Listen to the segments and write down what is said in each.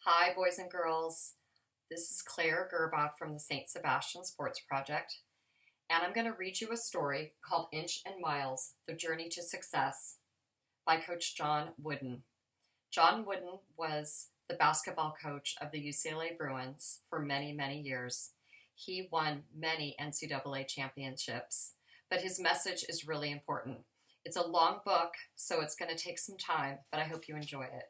Hi, boys and girls. This is Clare Gurbach from the Saint Sebastian Sports Project, and I'm going to read you a story called Inch and Miles, The Journey to Success by Coach John Wooden. John Wooden was the basketball coach of the UCLA Bruins for many, many years. He won many NCAA championships, but his message is really important. It's a long book, so it's going to take some time, but I hope you enjoy it.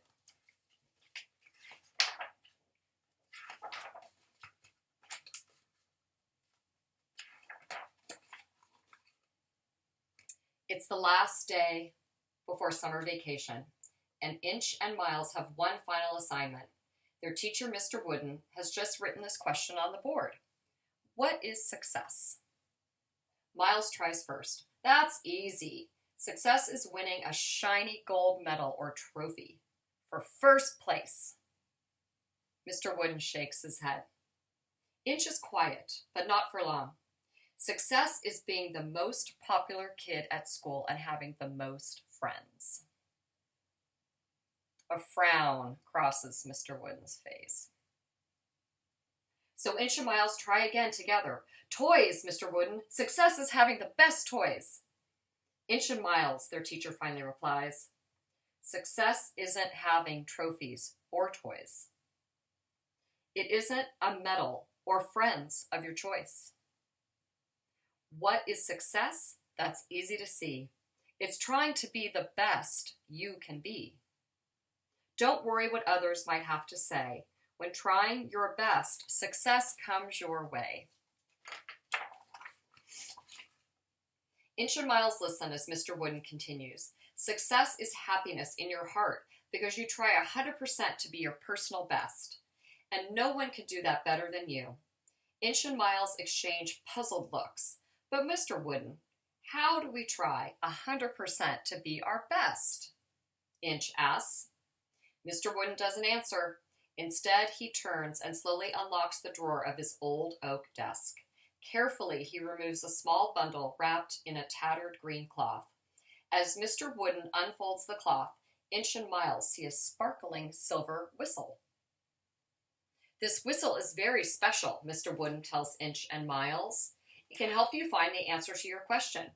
It's the last day before summer vacation, and Inch and Miles have one final assignment. Their teacher, Mr. Wooden, has just written this question on the board. What is success? Miles tries first. That's easy. Success is winning a shiny gold medal or trophy for first place. Mr. Wooden shakes his head. Inch is quiet, but not for long. Success is being the most popular kid at school and having the most friends. A frown crosses Mr. Wooden's face. So Inch and Miles try again together. Toys, Mr. Wooden. Success is having the best toys. Inch and Miles, their teacher finally replies. Success isn't having trophies or toys. It isn't a medal or friends of your choice. What is success? That's easy to see. It's trying to be the best you can be. Don't worry what others might have to say. When trying your best, success comes your way. Inch and Miles listen as Mr. Wooden continues. Success is happiness in your heart because you try 100% to be your personal best. And no one can do that better than you. Inch and Miles exchange puzzled looks. But Mr. Wooden, how do we try 100% to be our best? Inch asks. Mr. Wooden doesn't answer. Instead, he turns and slowly unlocks the drawer of his old oak desk. Carefully, he removes a small bundle wrapped in a tattered green cloth. As Mr. Wooden unfolds the cloth, Inch and Miles see a sparkling silver whistle. This whistle is very special, Mr. Wooden tells Inch and Miles. It can help you find the answer to your question.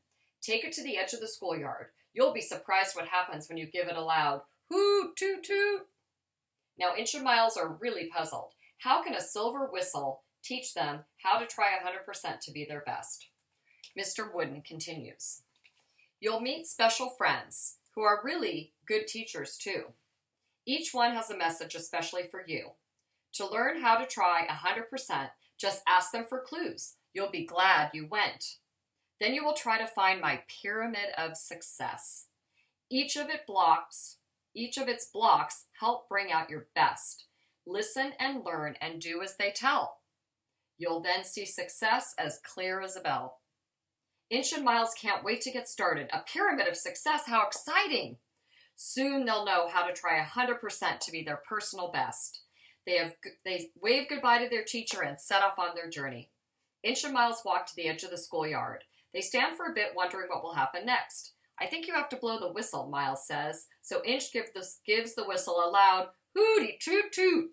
Take it to the edge of the schoolyard. You'll be surprised what happens when you give it a loud hoot, toot, toot. Now, Inch and Miles are really puzzled. How can a silver whistle teach them how to try 100% to be their best? Mr. Wooden continues. You'll meet special friends who are really good teachers too. Each one has a message especially for you. To learn how to try 100%, just ask them for clues. You'll be glad you went. Then you will try to find my pyramid of success. Each of its blocks help bring out your best. Listen and learn and do as they tell. You'll then see success as clear as a bell. Inch and Miles can't wait to get started. A pyramid of success, how exciting! Soon they'll know how to try 100% to be their personal best. They wave goodbye to their teacher and set off on their journey. Inch and Miles walk to the edge of the schoolyard. They stand for a bit wondering what will happen next. I think you have to blow the whistle, Miles says. So Inch gives the whistle a loud hooty toot toot.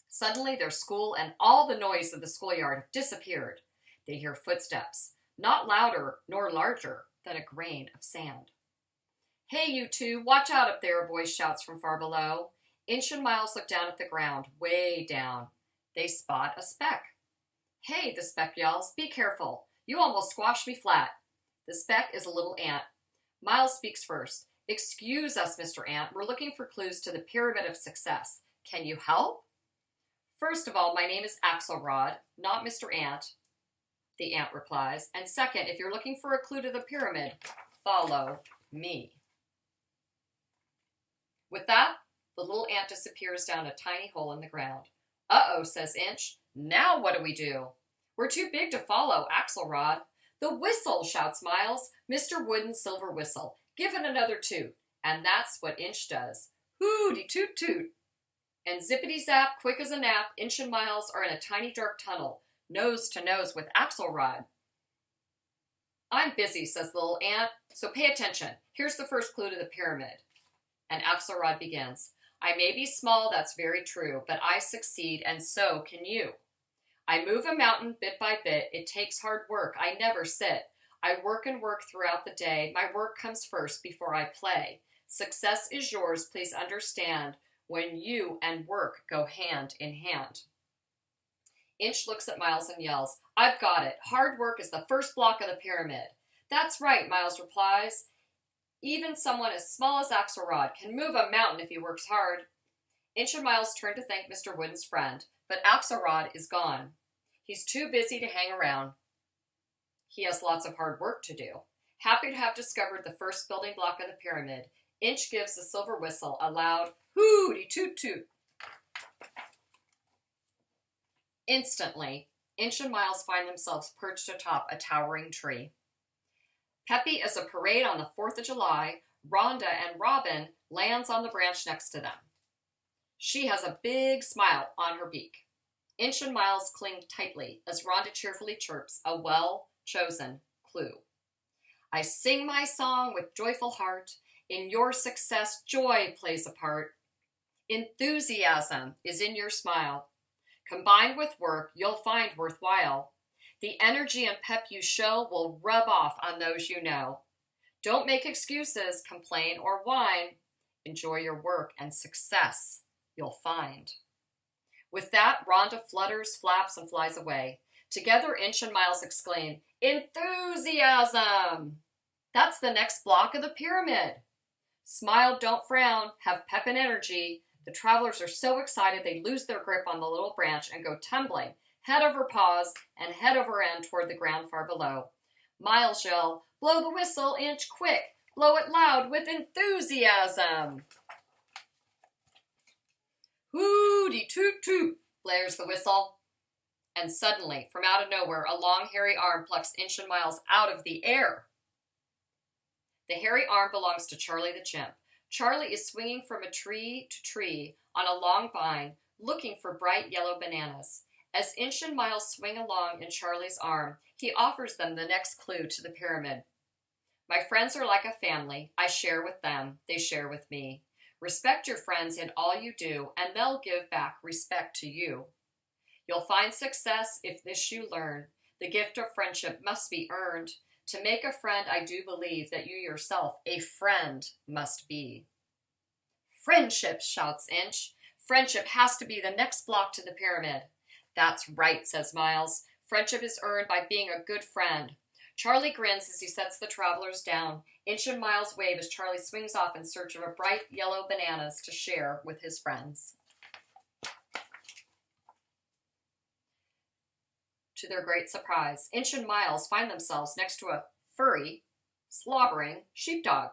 Suddenly their school and all the noise of the schoolyard have disappeared. They hear footsteps, not louder nor larger than a grain of sand. Hey, you two, watch out up there, a voice shouts from far below. Inch and Miles look down at the ground, way down. They spot a speck. Hey, the speck yells, be careful. You almost squashed me flat. The speck is a little ant. Miles speaks first. Excuse us, Mr. Ant. We're looking for clues to the pyramid of success. Can you help? First of all, my name is Axelrod, not Mr. Ant, the ant replies. And second, if you're looking for a clue to the pyramid, follow me. With that, the little ant disappears down a tiny hole in the ground. Uh-oh, says Inch. Now what do we do? We're too big to follow, Axelrod. The whistle, shouts Miles. Mr. Wooden's silver whistle. Give it another toot. And that's what Inch does. Hooty toot toot. And zippity zap, quick as a nap, Inch and Miles are in a tiny dark tunnel, nose to nose with Axelrod. I'm busy, says the little ant, so pay attention. Here's the first clue to the pyramid. And Axelrod begins. I may be small, that's very true, but I succeed, and so can you. I move a mountain bit by bit. It takes hard work. I never sit. I work and work throughout the day. My work comes first before I play. Success is yours, please understand, when you and work go hand in hand. Inch looks at Miles and yells, I've got it. Hard work is the first block of the pyramid. That's right, Miles replies. Even someone as small as Axelrod can move a mountain if he works hard. Inch and Miles turn to thank Mr. Wooden's friend, but Axelrod is gone. He's too busy to hang around. He has lots of hard work to do. Happy to have discovered the first building block of the pyramid, Inch gives the silver whistle a loud hooty-toot-toot. Instantly, Inch and Miles find themselves perched atop a towering tree. Peppy as a parade on the 4th of July, Rhonda and Robin lands on the branch next to them. She has a big smile on her beak. Inch and Miles cling tightly as Rhonda cheerfully chirps a well-chosen clue. I sing my song with joyful heart. In your success, joy plays a part. Enthusiasm is in your smile. Combined with work, you'll find worthwhile. The energy and pep you show will rub off on those you know. Don't make excuses, complain, or whine. Enjoy your work and success you'll find. With that, Rhonda flutters, flaps, and flies away. Together, Inch and Miles exclaim, Enthusiasm! That's the next block of the pyramid. Smile, don't frown, have pep and energy. The travelers are so excited they lose their grip on the little branch and go tumbling, head over paws and head over end toward the ground far below. Miles yell, blow the whistle, Inch, quick, blow it loud with enthusiasm. Hooty-toot-toot, blares the whistle. And suddenly, from out of nowhere, a long hairy arm plucks Inch and Miles out of the air. The hairy arm belongs to Charlie the chimp. Charlie is swinging from a tree to tree on a long vine, looking for bright yellow bananas. As Inch and Miles swing along in Charlie's arm, he offers them the next clue to the pyramid. My friends are like a family. I share with them. They share with me. Respect your friends in all you do, and they'll give back respect to you. You'll find success if this you learn. The gift of friendship must be earned. To make a friend, I do believe that you yourself a friend must be. Friendship, shouts Inch. Friendship has to be the next block to the pyramid. That's right, says Miles. Friendship is earned by being a good friend. Charlie grins as he sets the travelers down. Inch and Miles wave as Charlie swings off in search of a bright yellow bananas to share with his friends. To their great surprise, Inch and Miles find themselves next to a furry, slobbering sheepdog.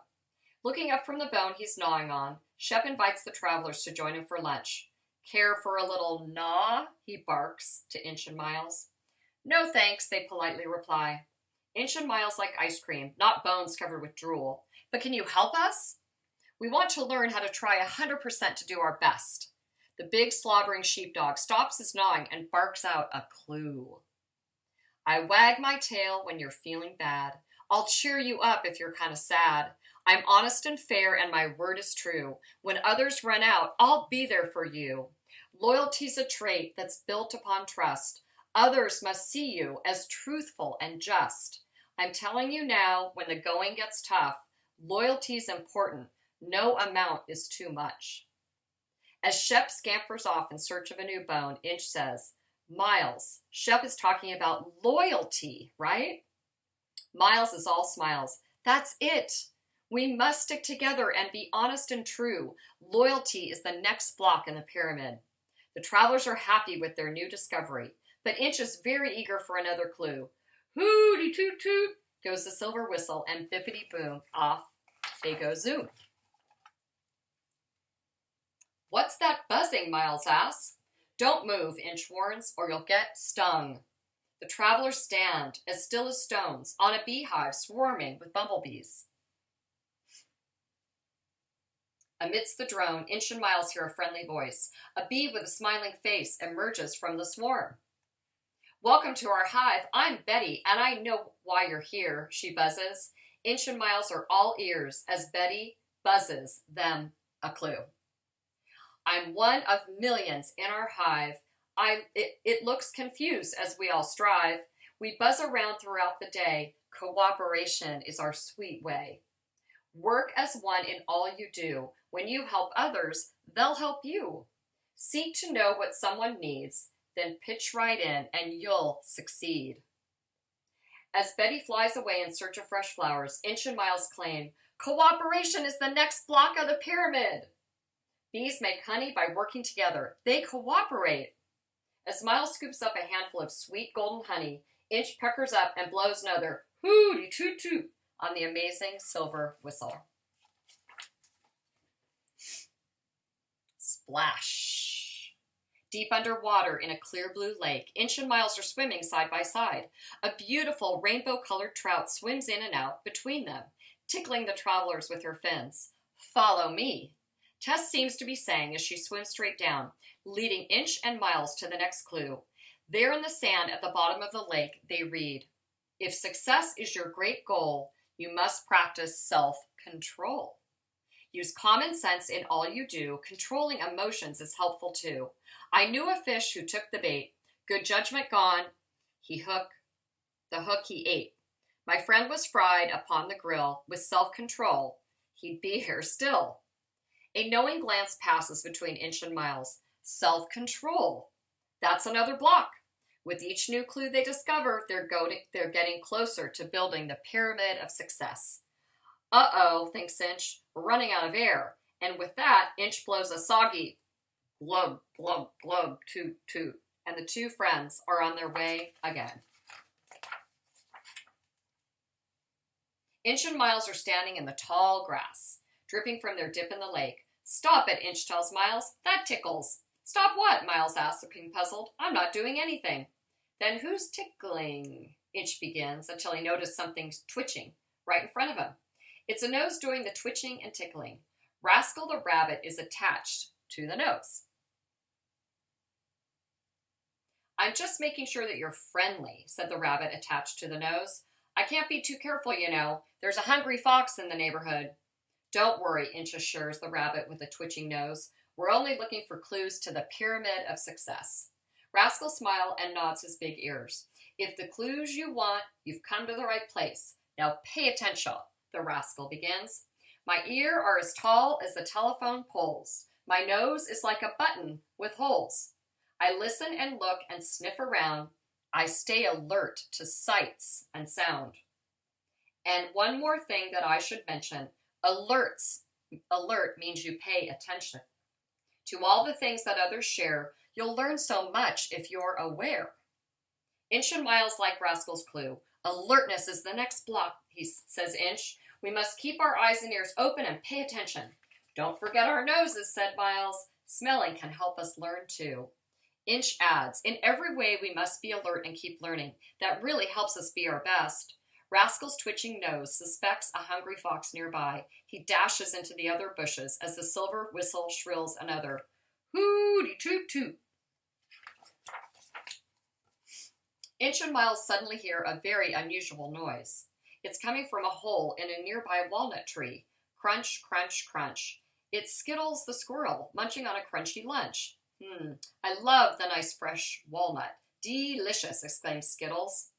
Looking up from the bone he's gnawing on, Shep invites the travelers to join him for lunch. Care for a little gnaw? He barks to Inch and Miles. No thanks, they politely reply. Inch and Miles like ice cream, not bones covered with drool. But can you help us? We want to learn how to try 100% to do our best. The big slobbering sheepdog stops his gnawing and barks out a clue. I wag my tail when you're feeling bad. I'll cheer you up if you're kind of sad. I'm honest and fair and my word is true. When others run out, I'll be there for you. Loyalty's a trait that's built upon trust. Others must see you as truthful and just. I'm telling you now, when the going gets tough, loyalty's important. No amount is too much. As Shep scampers off in search of a new bone, Inch says, Miles, Shep is talking about loyalty, right? Miles is all smiles. That's it. We must stick together and be honest and true. Loyalty is the next block in the pyramid. The travelers are happy with their new discovery, but Inch is very eager for another clue. Hooty-toot-toot goes the silver whistle, and bippity-boom, off they go zoom. What's that buzzing? Miles asks. Don't move, Inch warns, or you'll get stung. The travelers stand, as still as stones, on a beehive swarming with bumblebees. Amidst the drone, Inch and Miles hear a friendly voice. A bee with a smiling face emerges from the swarm. Welcome to our hive. I'm Betty, and I know why you're here, she buzzes. Inch and Miles are all ears as Betty buzzes them a clue. I'm one of millions in our hive. It looks confused as we all strive. We buzz around throughout the day. Cooperation is our sweet way. Work as one in all you do. When you help others, they'll help you. Seek to know what someone needs, then pitch right in and you'll succeed. As Betty flies away in search of fresh flowers, Inch and Miles claim, cooperation is the next block of the pyramid. Bees make honey by working together. They cooperate. As Miles scoops up a handful of sweet golden honey, Inch peckers up and blows another hooty toot toot on the amazing silver whistle. Splash! Deep underwater in a clear blue lake, Inch and Miles are swimming side by side. A beautiful rainbow-colored trout swims in and out between them, tickling the travelers with her fins. Follow me. Tess seems to be saying as she swims straight down, leading Inch and Miles to the next clue. There in the sand at the bottom of the lake, they read, if success is your great goal, you must practice self-control. Use common sense in all you do. Controlling emotions is helpful too. I knew a fish who took the bait. Good judgment gone. The hook he ate. My friend was fried upon the grill. With self-control, he'd be here still. A knowing glance passes between Inch and Miles. Self-control. That's another block. With each new clue they discover, they're getting closer to building the pyramid of success. Uh-oh, thinks Inch, we're running out of air. And with that, Inch blows a soggy glug, glug, glug, toot, toot. And the two friends are on their way again. Inch and Miles are standing in the tall grass, dripping from their dip in the lake. Stop it, Inch tells Miles. That tickles. Stop what? Miles asks, looking puzzled. I'm not doing anything. Then who's tickling? Inch begins until he noticed something twitching right in front of him. It's a nose doing the twitching and tickling. Rascal the rabbit is attached to the nose. I'm just making sure that you're friendly, said the rabbit attached to the nose. I can't be too careful, you know. There's a hungry fox in the neighborhood. Don't worry, Inch assures the rabbit with a twitching nose. We're only looking for clues to the pyramid of success. Rascal smiles and nods his big ears. If the clues you want, you've come to the right place. Now pay attention, the rascal begins. My ears are as tall as the telephone poles. My nose is like a button with holes. I listen and look and sniff around. I stay alert to sights and sound. And one more thing that I should mention, alert means you pay attention. To all the things that others share, you'll learn so much if you're aware. Inch and Miles like Rascal's clue. Alertness is the next block, says Inch. We must keep our eyes and ears open and pay attention. Don't forget our noses, said Miles. Smelling can help us learn too. Inch adds, in every way we must be alert and keep learning. That really helps us be our best. Rascal's twitching nose suspects a hungry fox nearby. He dashes into the other bushes as the silver whistle shrills another. Hooty toot toot. Inch and Miles suddenly hear a very unusual noise. It's coming from a hole in a nearby walnut tree. Crunch, crunch, crunch. It's Skittles the squirrel munching on a crunchy lunch. I love the nice fresh walnut. Delicious, exclaims Skittles.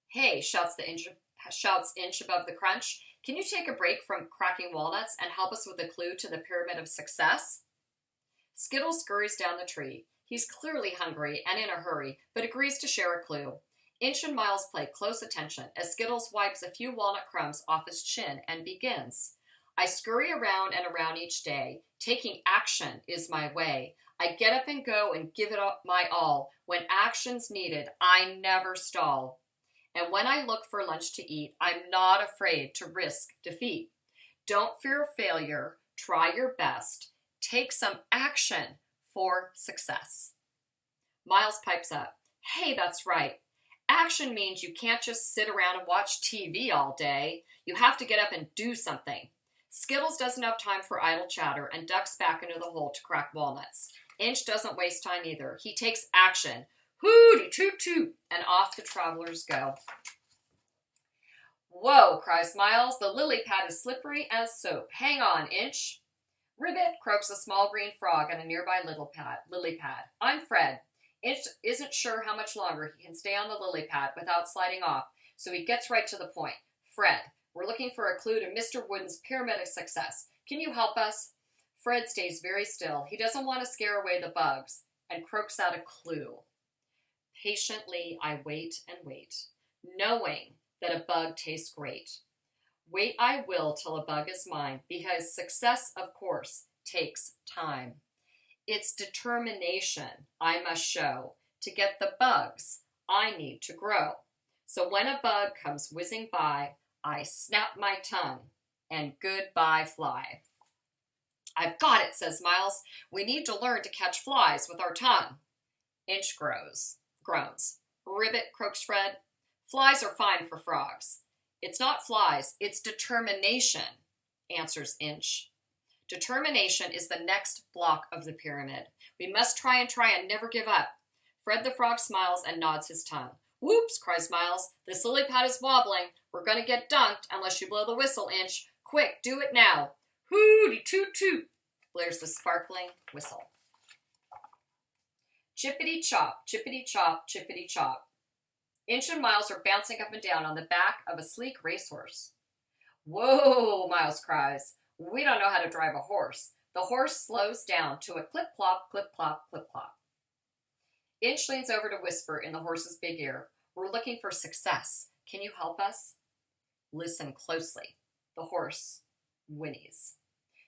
Hey, shouts Inch above the crunch. Can you take a break from cracking walnuts and help us with a clue to the pyramid of success? Skittles scurries down the tree. He's clearly hungry and in a hurry, but agrees to share a clue. Inch and Miles pay close attention as Skittles wipes a few walnut crumbs off his chin and begins. I scurry around and around each day. Taking action is my way. I get up and go and give it up my all. When action's needed, I never stall. And when I look for lunch to eat, I'm not afraid to risk defeat. Don't fear failure. Try your best. Take some action for success. Miles pipes up. Hey, that's right. Action means you can't just sit around and watch TV all day. You have to get up and do something. Skittles doesn't have time for idle chatter and ducks back into the hole to crack walnuts. Inch doesn't waste time either. He takes action. Hooty toot toot, and off the travelers go. Whoa, cries Miles. The lily pad is slippery as soap. Hang on, Inch. Ribbit, croaks a small green frog on a nearby lily pad. I'm Fred. Inch isn't sure how much longer he can stay on the lily pad without sliding off, so he gets right to the point. Fred, we're looking for a clue to Mr. Wooden's pyramid of success. Can you help us? Fred stays very still. He doesn't want to scare away the bugs, and croaks out a clue. Patiently, I wait and wait, knowing that a bug tastes great. Wait I will till a bug is mine, because success, of course, takes time. It's determination I must show to get the bugs I need to grow. So when a bug comes whizzing by, I snap my tongue and goodbye fly. I've got it, says Miles. We need to learn to catch flies with our tongue. Inch groans. Ribbit, croaks Fred. Flies are fine for frogs. It's not flies, it's determination, answers Inch. Determination is the next block of the pyramid. We must try and never give up. Fred the Frog smiles and nods his tongue. Whoops, cries Miles. This lily pad is wobbling. We're going to get dunked unless you blow the whistle, Inch. Quick, do it now. Hooty toot toot, blares the sparkling whistle. Chippity chop, chippity chop, chippity chop. Inch and Miles are bouncing up and down on the back of a sleek racehorse. Whoa, Miles cries. We don't know how to drive a horse. The horse slows down to a clip-plop, clip-plop, clip-plop. Inch leans over to whisper in the horse's big ear. We're looking for success. Can you help us? Listen closely. The horse whinnies.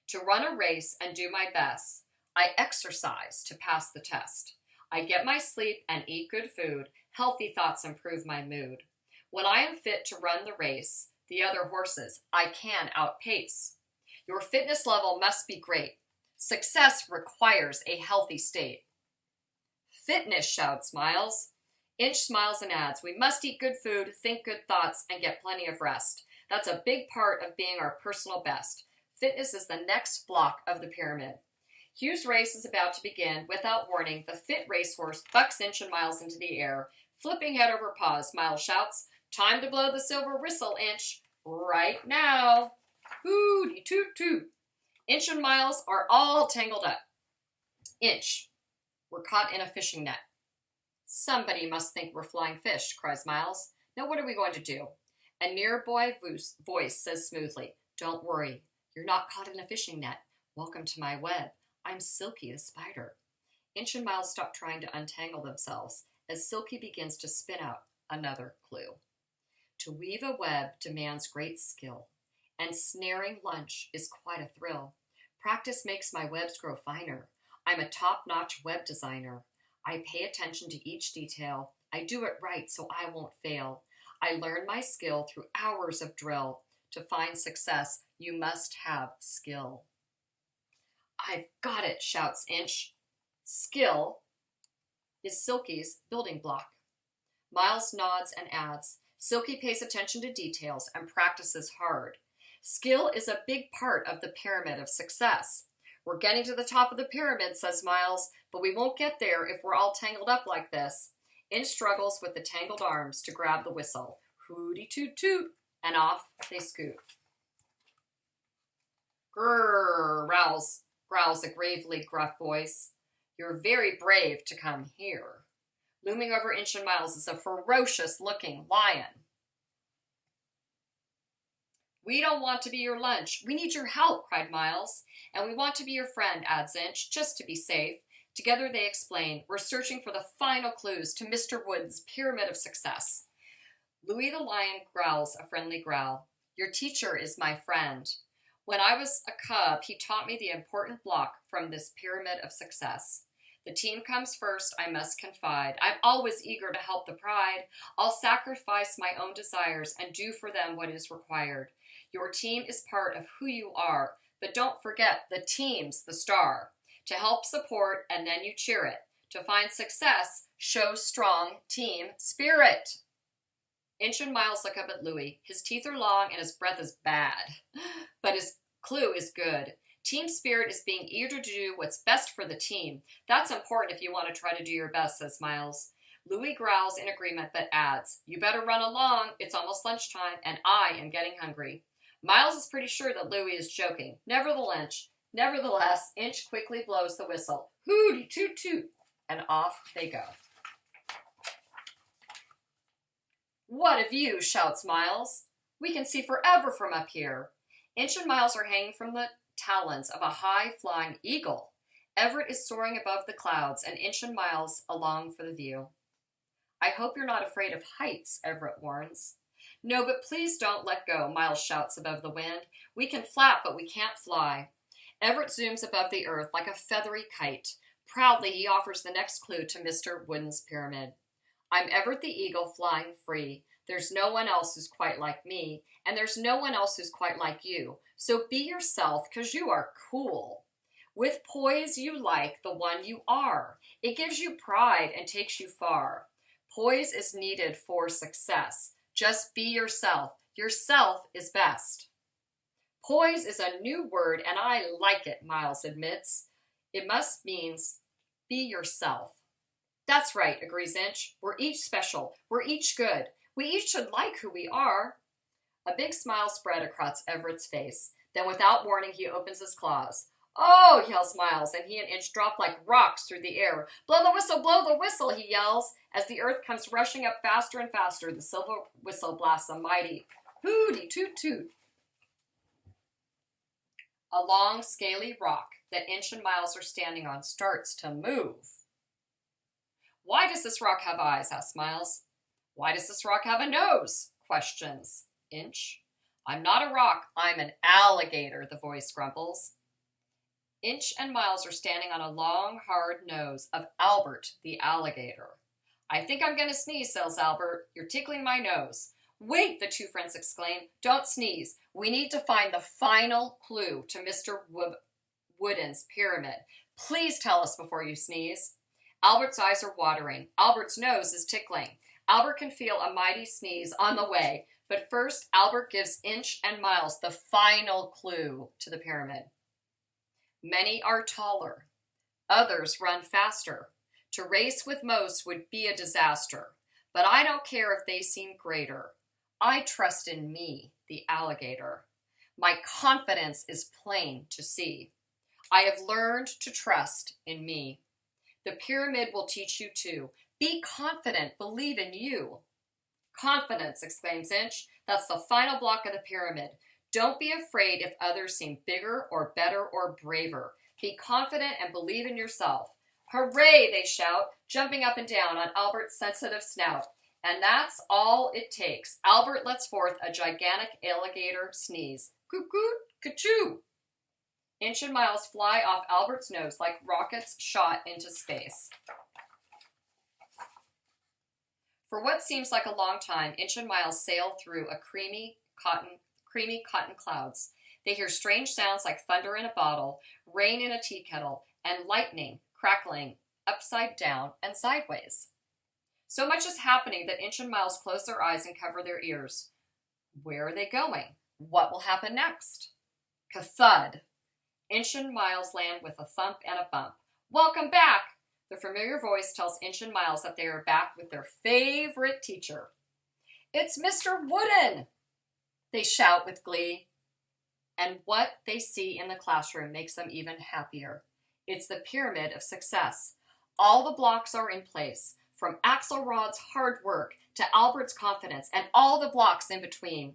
To run a race and do my best, I exercise to pass the test. I get my sleep and eat good food. Healthy thoughts improve my mood. When I am fit to run the race, the other horses I can outpace. Your fitness level must be great. Success requires a healthy state. Fitness, shouts Miles. Inch smiles and adds, we must eat good food, think good thoughts, and get plenty of rest. That's a big part of being our personal best. Fitness is the next block of the pyramid. Hugh's race is about to begin. Without warning, the fit racehorse bucks Inch and Miles into the air. Flipping head over paws, Miles shouts, time to blow the silver whistle, Inch. Right now. Hooty toot toot. Inch and Miles are all tangled up. Inch, we're caught in a fishing net. Somebody must think we're flying fish, cries Miles. Now what are we going to do? A nearby voice says smoothly, don't worry, you're not caught in a fishing net. Welcome to my web. I'm Silky the spider. Inch and Miles stop trying to untangle themselves as Silky begins to spin out another clue. To weave a web demands great skill, and snaring lunch is quite a thrill. Practice makes my webs grow finer. I'm a top-notch web designer. I pay attention to each detail. I do it right so I won't fail. I learn my skill through hours of drill. To find success, you must have skill. I've got it, shouts Inch. Skill is Silky's building block. Miles nods and adds, Silky pays attention to details and practices hard. Skill is a big part of the pyramid of success. We're getting to the top of the pyramid, says Miles, but we won't get there if we're all tangled up like this. Inch struggles with the tangled arms to grab the whistle. Hooty toot toot, and off they scoot. Grrr, growls a gravely gruff voice. You're very brave to come here. Looming over Inch and Miles is a ferocious-looking lion. We don't want to be your lunch. We need your help, cried Miles. And we want to be your friend, adds Inch, just to be safe. Together they explain, we're searching for the final clues to Mr. Wood's pyramid of success. Louis the lion growls a friendly growl. Your teacher is my friend. When I was a cub, he taught me the important block from this pyramid of success. The team comes first, I must confide. I'm always eager to help the pride. I'll sacrifice my own desires and do for them what is required. Your team is part of who you are, but don't forget the team's the star. To help support, and then you cheer it. To find success, show strong team spirit. Inch and Miles look up at Louis. His teeth are long and his breath is bad, but his clue is good. Team spirit is being eager to do what's best for the team. That's important if you want to try to do your best, says Miles. Louis growls in agreement but adds, you better run along. It's almost lunchtime and I am getting hungry. Miles is pretty sure that Louis is joking. Nevertheless, Inch quickly blows the whistle. Hooty toot toot, and off they go. What a view, shouts Miles. We can see forever from up here. Inch and Miles are hanging from the talons of a high-flying eagle. Everett is soaring above the clouds, and Inch and Miles along for the view. I hope you're not afraid of heights, Everett warns. No, but please don't let go, Miles shouts above the wind. We can flap, but we can't fly. Everett zooms above the earth like a feathery kite. Proudly, he offers the next clue to Mr. Wooden's pyramid. I'm Everett the Eagle flying free. There's no one else who's quite like me, and there's no one else who's quite like you. So be yourself, 'cause you are cool. With poise you like the one you are. It gives you pride and takes you far. Poise is needed for success. Just be yourself. Yourself is best. Poise is a new word, and I like it, Miles admits. It must means be yourself. That's right, agrees Inch. We're each special. We're each good. We each should like who we are. A big smile spread across Everett's face. Then without warning, he opens his claws. Oh, yells Miles, and he and Inch drop like rocks through the air. Blow the whistle, he yells. As the earth comes rushing up faster and faster, the silver whistle blasts a mighty hooty toot toot. A long, scaly rock that Inch and Miles are standing on starts to move. Why does this rock have eyes? Asks Miles. Why does this rock have a nose? Questions Inch. I'm not a rock, I'm an alligator, the voice grumbles. Inch and Miles are standing on a long, hard nose of Albert the alligator. I think I'm going to sneeze, says Albert. You're tickling my nose. Wait, the two friends exclaim. Don't sneeze. We need to find the final clue to Mr. Wooden's pyramid. Please tell us before you sneeze. Albert's eyes are watering. Albert's nose is tickling. Albert can feel a mighty sneeze on the way, but first Albert gives Inch and Miles the final clue to the pyramid. Many are taller. Others run faster. To race with most would be a disaster, but I don't care if they seem greater. I trust in me, the alligator. My confidence is plain to see. I have learned to trust in me. The pyramid will teach you too. Be confident, believe in you. Confidence, exclaims Inch. That's the final block of the pyramid. Don't be afraid if others seem bigger or better or braver. Be confident and believe in yourself. Hooray, they shout, jumping up and down on Albert's sensitive snout. And that's all it takes. Albert lets forth a gigantic alligator sneeze. Coo-coo, ka-choo. Inch and Miles fly off Albert's nose like rockets shot into space. For what seems like a long time, Inch and Miles sail through a creamy cotton clouds. They hear strange sounds like thunder in a bottle, rain in a tea kettle, and lightning crackling upside down and sideways. So much is happening that Inch and Miles close their eyes and cover their ears. Where are they going? What will happen next? Ka-thud. Inch and Miles land with a thump and a bump. Welcome back! The familiar voice tells Inch and Miles that they are back with their favorite teacher. It's Mr. Wooden! They shout with glee. And what they see in the classroom makes them even happier. It's the pyramid of success. All the blocks are in place, from Axelrod's hard work to Albert's confidence and all the blocks in between.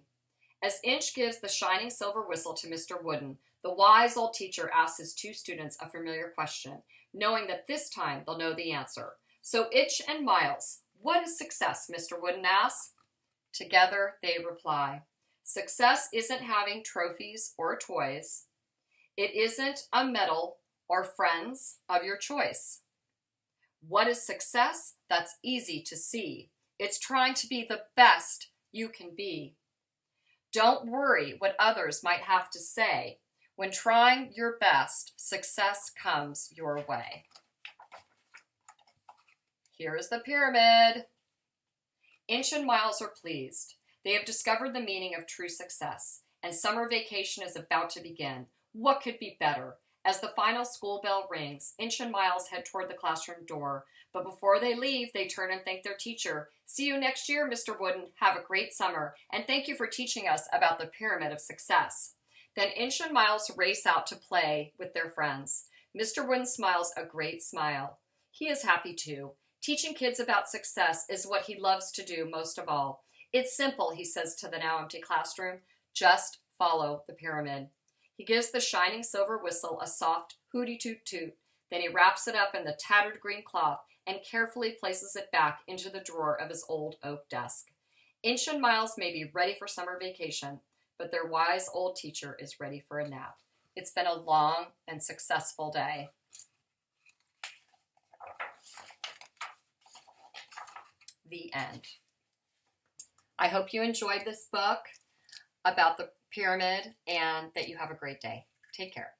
As Inch gives the shining silver whistle to Mr. Wooden, the wise old teacher asks his two students a familiar question, knowing that this time they'll know the answer. So Inch and Miles, what is success, Mr. Wooden asks. Together they reply, success isn't having trophies or toys. It isn't a medal or friends of your choice. What is success? That's easy to see. It's trying to be the best you can be. Don't worry what others might have to say. When trying your best, success comes your way. Here is the pyramid. Inch and Miles are pleased. They have discovered the meaning of true success, and summer vacation is about to begin. What could be better? As the final school bell rings, Inch and Miles head toward the classroom door, but before they leave, they turn and thank their teacher. See you next year, Mr. Wooden. Have a great summer, and thank you for teaching us about the pyramid of success. Then Inch and Miles race out to play with their friends. Mr. Wooden smiles a great smile. He is happy too. Teaching kids about success is what he loves to do most of all. It's simple, he says to the now empty classroom. Just follow the pyramid. He gives the shining silver whistle a soft hooty-toot-toot. Then he wraps it up in the tattered green cloth and carefully places it back into the drawer of his old oak desk. Inch and Miles may be ready for summer vacation, but their wise old teacher is ready for a nap. It's been a long and successful day. The end. I hope you enjoyed this book about the pyramid and that you have a great day. Take care.